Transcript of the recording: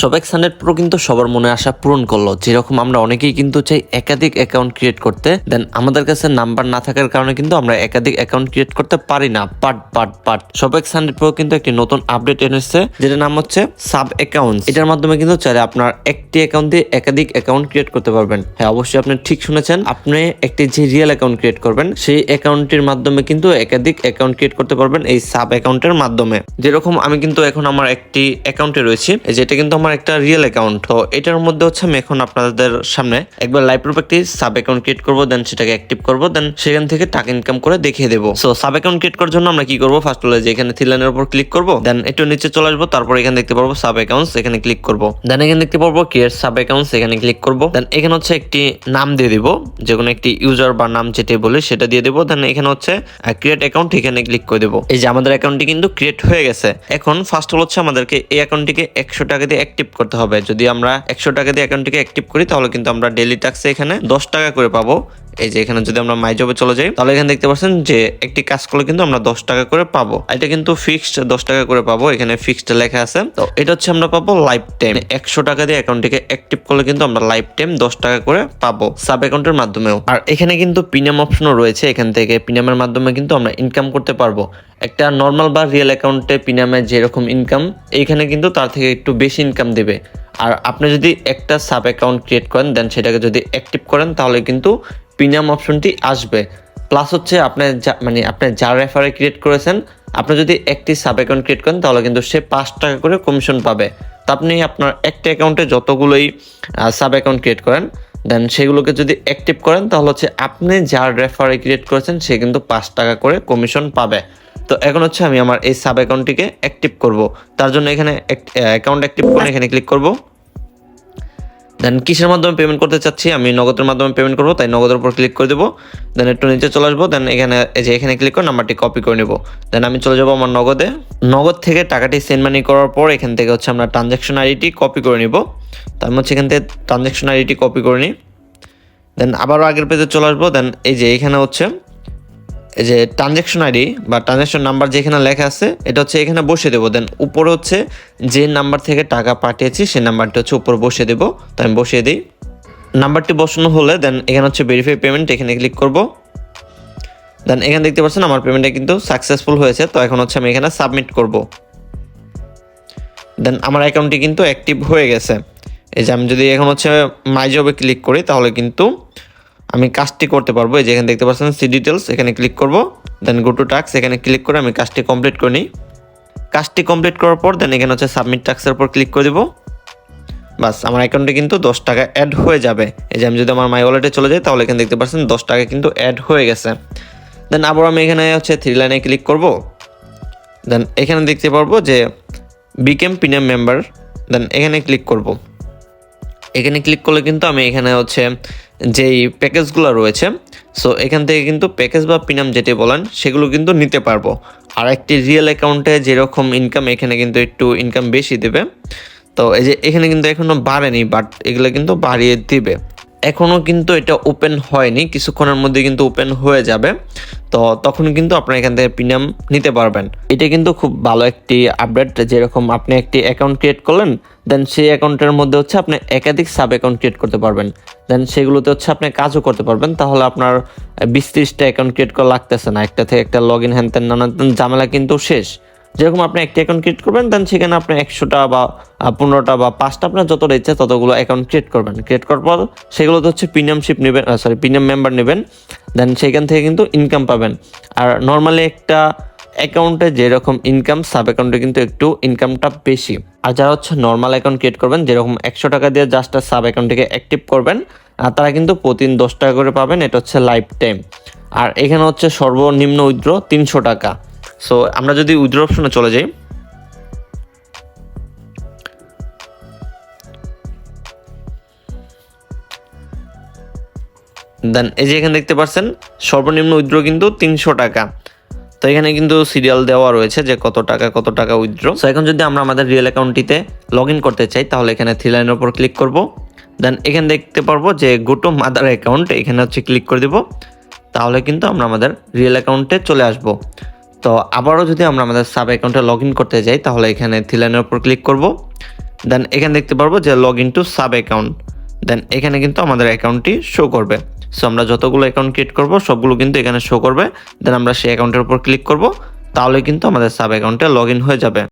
শপেক্স 100 pro কিন্তু সবার মনে আশা পূরণ করলো। যেরকম আমরা অনেকেই কিন্তু চাই একাধিক অ্যাকাউন্ট ক্রিয়েট করতে, দেন আমাদের কাছে নাম্বার না থাকার কারণে কিন্তু আমরা একাধিক অ্যাকাউন্ট ক্রিয়েট করতে পারি না। বাট শপেক্স 100 প্রো কিন্তু একটি নতুন আপডেট এনেছে, যেটার নাম হচ্ছে সাব অ্যাকাউন্ট। এটার মাধ্যমে কিন্তু চাইলে আপনার একটি অ্যাকাউন্ট দিয়ে একাধিক অ্যাকাউন্ট ক্রিয়েট করতে পারবেন। হ্যাঁ, অবশ্যই আপনি ঠিক শুনেছেন। আপনি একটি যে রিয়েল অ্যাকাউন্ট ক্রিয়েট করবেন, সেই অ্যাকাউন্টের মাধ্যমে কিন্তু একাধিক অ্যাকাউন্ট ক্রিয়েট করতে পারবেন এই সাব অ্যাকাউন্টের মাধ্যমে। যেরকম আমি কিন্তু এখন আমার একটি অ্যাকাউন্টে রয়েছি, যেটা কিন্তু আমার একটা রিয়েল অ্যাকাউন্ট। তো এটার মধ্যে হচ্ছে আমি এখন আপনাদের সামনে একবার লাইভ প্রুফ একটি সাব অ্যাকাউন্ট ক্রিয়েট করবো, দেন সেটাকে অ্যাক্টিভ করবো, দেন সেখান থেকে টাকা ইনকাম করে দেখিয়ে দেবো। সো সাব অ্যাকাউন্ট ক্রিয়েট করার জন্য আমরা কি করবো, ফার্স্ট হলো যে এখানে থ্রি লাইনের উপর ক্লিক করবো, দেন একটু নিচে চলে আসবো, তারপর এখানে দেখতে পারবো সাব অ্যাকাউন্টস, এখানে ক্লিক করবো, দেন এখানে দেখতে পারবো ক্রিয়েট সাব অ্যাকাউন্টস, এখানে ক্লিক করবো, দেন এখানে হচ্ছে একটি নাম দিয়ে দিব, যে কোনো একটি ইউজার বা নাম যেটা বলে সেটা দিয়ে দেবো, দেন এখানে হচ্ছে ক্রিয়েট অ্যাকাউন্ট, এখানে ক্লিক করে দেবো। এই যে আমাদের অ্যাকাউন্টটি কিন্তু ক্রিয়েট হয়ে গেছে। এখন ফার্স্ট হচ্ছে আমাদেরকে এই অ্যাকাউন্টটিকে 100 টাকা দিয়ে অ্যাক্টিভ করতে হবে। যদি আমরা 100 টাকা দিয়ে অ্যাকাউন্টটিকে অ্যাক্টিভ করি, তাহলে কিন্তু আমরা ডেইলি ট্যাক্সে এখানে 10 টাকা করে পাবো। এই যে এখানে যদি আমরা মাই জবে চলে যাই, তাহলে এখানে দেখতে পাচ্ছেন যে একটি কাজ করলে কিন্তু আমরা 10 টাকা করে পাবো। এটা কিন্তু ফিক্সড 10 টাকা করে পাবো, এখানে ফিক্সড লেখা আছে। তো এটা হচ্ছে আমরা পাবো লাইফ টাইম। 100 টাকা দিয়ে অ্যাকাউন্টটিকে অ্যাক্টিভ করলে কিন্তু আমরা লাইফ টাইম 10 টাকা করে পাবো সাব অ্যাকাউন্টের মাধ্যমেও। আর এখানে কিন্তু প্রিমিয়াম অপশনও রয়েছে, এখান থেকে প্রিমিয়ামের মাধ্যমে কিন্তু আমরা ইনকাম করতে পারবো। একটা নর্মাল বা রিয়েল অ্যাকাউন্টে প্রিমিয়ামের যেরকম ইনকাম, এইখানে কিন্তু তার থেকে একটু বেশি ইনকাম দেবে। আর আপনি যদি একটা সাব অ্যাকাউন্ট ক্রিয়েট করেন, দেন সেটাকে যদি অ্যাক্টিভ করেন, তাহলে কিন্তু প্রিমিয়াম অপশনটি আসবে। প্লাস হচ্ছে আপনি যার রেফারে ক্রিয়েট করেছেন, আপনি যদি একটি সাব অ্যাকাউন্ট ক্রিয়েট করেন, তাহলে কিন্তু সে 5 টাকা করে কমিশন পাবে। তো আপনি আপনার একটা অ্যাকাউন্টে যতগুলোই সাব অ্যাকাউন্ট ক্রিয়েট করেন, দেন সেগুলোকে যদি অ্যাক্টিভ করেন, তাহলে হচ্ছে আপনি যার রেফারে ক্রিয়েট করেছেন সে কিন্তু 5 টাকা করে কমিশন পাবে। তো এখন হচ্ছে আমি আমার এই সাব অ্যাকাউন্টটিকে অ্যাক্টিভ করব। তার জন্য এখানে অ্যাকাউন্ট অ্যাক্টিভ করে এখানে ক্লিক করব। দেন কিসের মাধ্যমে পেমেন্ট করতে চাচ্ছি, আমি নগদের মাধ্যমে পেমেন্ট করবো, তাই নগদের উপর ক্লিক করে দেবো। দেন একটু নিচে চলে আসবো, দেন এখানে এখানে ক্লিক করে নাম্বারটি কপি করে নেবো। দেন আমি চলে যাবো আমার নগদে। নগদ থেকে টাকাটি সেন্ড মানি করার পর এখান থেকে হচ্ছে আমরা ট্রানজ্যাকশন আইডিটি কপি করে নিব। তো আমি হচ্ছে এখান থেকে ট্রানজ্যাকশন আইডিটি কপি করে নিই। দেন আবারও আগের পেজে চলে আসবো। দেন এই যে এখানে হচ্ছে এই যে ট্রানজ্যাকশন আইডি বা ট্রানজ্যাকশন নাম্বার যেখানে লেখা আছে, এটা হচ্ছে এখানে বসিয়ে দেবো। দেন উপরে হচ্ছে যে নাম্বার থেকে টাকা পাঠিয়েছি সেই নাম্বারটি হচ্ছে উপরে বসিয়ে দেবো। তো আমি বসিয়ে দিই। নাম্বারটি বসানো হলে দেন এখানে হচ্ছে ভেরিফাই পেমেন্ট, এখানে ক্লিক করব। দেন এখানে দেখতে পাচ্ছেন আমার পেমেন্টটা কিন্তু সাকসেসফুল হয়েছে। তো এখন হচ্ছে আমি এখানে সাবমিট করব। দেন আমার অ্যাকাউন্টটি কিন্তু অ্যাক্টিভ হয়ে গেছে। এই যে আমি যদি এখন হচ্ছে মাই জবে ক্লিক করি, তাহলে কিন্তু আমি কাজটি করতে পারবো। এই যে এখানে দেখতে পাচ্ছেন সি ডিটেলস, এখানে ক্লিক করব। দেন গো টু টাস্ক, এখানে ক্লিক করে আমি কাজটি কমপ্লিট করে নিই। কাজটি কমপ্লিট করার পর দেন এখানে হচ্ছে সাবমিট টাস্কের উপর ক্লিক করে দেবো। বাস, আমার অ্যাকাউন্টে কিন্তু 10 টাকা অ্যাড হয়ে যাবে। এই যে আমি যদি আমার মাই ওয়ালেটে চলে যাই, তাহলে এখানে দেখতে পাচ্ছেন 10 টাকা কিন্তু অ্যাড হয়ে গেছে। দেন আবার আমি এখানে হচ্ছে থ্রি লাইনে ক্লিক করব। দেন এখানে দেখতে পারবো যে বিকেম প্রিমিয়াম মেম্বার, দেন এখানে ক্লিক করব। এখানে ক্লিক করলে কিন্তু আমি এখানে হচ্ছে যেই প্যাকেজগুলো রয়েছে, সো এখান থেকে কিন্তু প্যাকেজ বা প্রিমিয়াম যেটি বলেন সেগুলো কিন্তু নিতে পারবো। আর একটি রিয়েল অ্যাকাউন্টে যেরকম ইনকাম, এখানে কিন্তু একটু ইনকাম বেশি দেবে। তো এই যে এখানে কিন্তু এখনো বাড়েনি, বাট এগুলো কিন্তু বাড়িয়ে দিবে। এখনও কিন্তু এটা ওপেন হয়নি, কিছুক্ষণের মধ্যে কিন্তু ওপেন হয়ে যাবে। তো তখন কিন্তু আপনারা এখান থেকে প্রিমিয়াম নিতে পারবেন। এটা কিন্তু খুব ভালো একটি আপডেট। যেরকম আপনি একটি অ্যাকাউন্ট ক্রিয়েট করলেন, দেন সেই অ্যাকাউন্টের মধ্যে হচ্ছে আপনি একাধিক সাব অ্যাকাউন্ট ক্রিয়েট করতে পারবেন। দেন সেগুলোতে হচ্ছে আপনি কাজও করতে পারবেন। তাহলে আপনার 20-30টা অ্যাকাউন্ট ক্রিয়েট করা লাগতেছে না, একটা থেকে একটা লগ ইন হ্যান নানান ঝামেলা কিন্তু শেষ। যেরকম আপনি একটি অ্যাকাউন্ট ক্রিয়েট করবেন, দেন সেখানে আপনি 100টা বা 15টা বা 5টা আপনার যতটা ইচ্ছা ততগুলো অ্যাকাউন্ট ক্রিয়েট করবেন। ক্রিয়েট করার পর সেগুলোতে হচ্ছে প্রিমিয়ামশিপ নেবেন, প্রিমিয়াম মেম্বার নেবেন। দেন সেখান থেকে কিন্তু ইনকাম পাবেন। আর নর্মালি একটা অ্যাকাউন্টে যেরকম ইনকাম, সাব অ্যাকাউন্টে কিন্তু একটু ইনকামটা বেশি। আর যারা হচ্ছে নর্মাল অ্যাকাউন্ট ক্রিয়েট করবেন, যেরকম 100 টাকা দিয়ে জাস্ট সাব অ্যাকাউন্টটিকে অ্যাক্টিভ করবেন, তারা কিন্তু প্রতিদিন 10 টাকা করে পাবেন। এটা হচ্ছে লাইফ টাইম। আর এখানে হচ্ছে সর্বনিম্ন উইথড্র 300 টাকা। সো আমরা যদি উইথড্র অপশনে চলে যাই, দেন এই যে এখানে দেখতে পাচ্ছেন সর্বনিম্ন উইথড্র কিন্তু 300 টাকা। তো এখানে কিন্তু সিরিয়াল দেওয়া রয়েছে যে কত টাকা উইথড্র। সো এখন যদি আমরা আমাদের রিয়েল অ্যাকাউন্টটিতে লগ ইন করতে চাই, তাহলে এখানে থ্রি লাইনের উপর ক্লিক করব। দেন এখানে দেখতে পারবো যে গো টু মাদার অ্যাকাউন্ট, এখানে হচ্ছে ক্লিক করে দিব। তাহলে কিন্তু আমরা আমাদের রিয়েল অ্যাকাউন্টে চলে আসব। তো আবারও যদি আমরা আমাদের সাব অ্যাকাউন্টে লগ ইন করতে যাই, তাহলে এখানে থ্রি লাইনের উপর ক্লিক করব। দেন এখানে দেখতে পারবো যে log in to sub account. Then এখানে কিন্তু আমাদের অ্যাকাউন্টটি শো করবে। সো আমরা যতগুলো অ্যাকাউন্ট ক্রিয়েট করব সবগুলো কিন্তু এখানে শো করবে। দেন আমরা সেই অ্যাকাউন্টের উপর ক্লিক করব, তাহলে কিন্তু আমাদের সাব অ্যাকাউন্টে লগ ইন হয়ে যাবে।